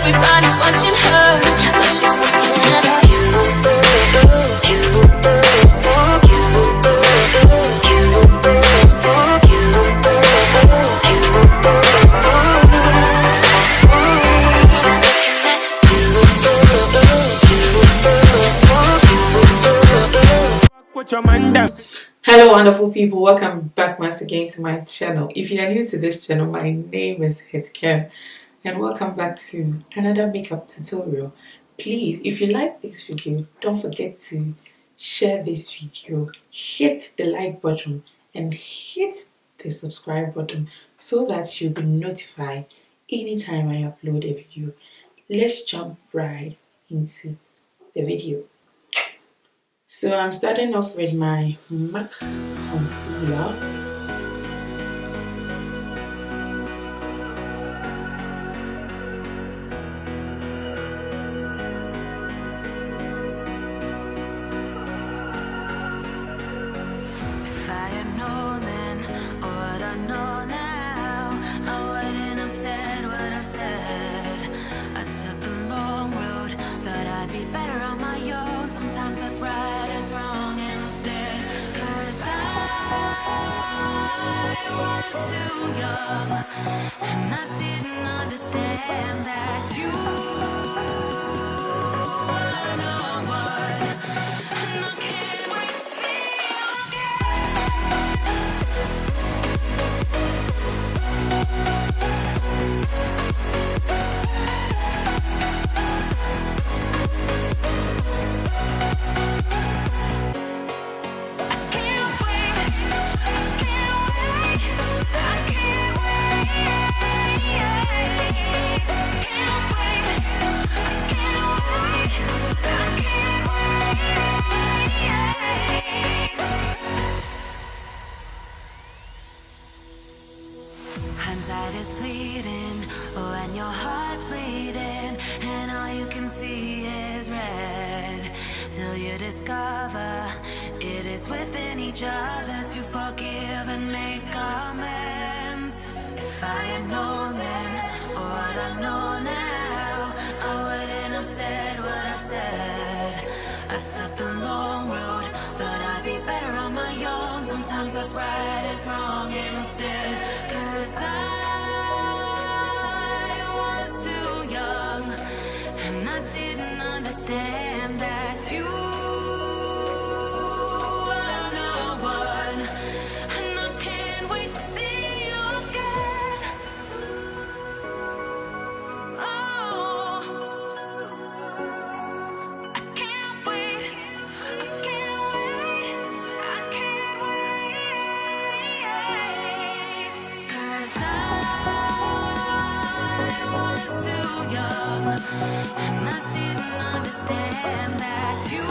everybody's watching her, but she's looking at you. Hello wonderful people, welcome back once again to my channel. If you are new to this channel, my name is Hetkem and welcome back to another makeup tutorial. Please, if you like this video, don't forget to share this video, hit the like button and hit the subscribe button so that you'll be notified anytime I upload a video. Let's jump right into the video. So I'm starting off with my MAC concealer. If I had known then what I know now, I wouldn't have said what I said. I took the long road, thought I'd be better on my own. Sometimes what's right is wrong instead. 'Cause I was too young, and I didn't understand that you were no one. And I can't wait to see you hindsight is fleeting, oh, and your heart's bleeding, and all you can see is red, till you discover it is within each other to forgive and make amends. If I had known then what I know now, I wouldn't have said what I said. I took the long road, thought I'd be better on my own. Sometimes what's right is wrong instead. 'Cause I was too young, and I didn't understand that you were no one. And I can't wait to see you again. Oh, I can't wait, I can't wait, I can't wait. 'Cause I was too young, and I didn't understand that you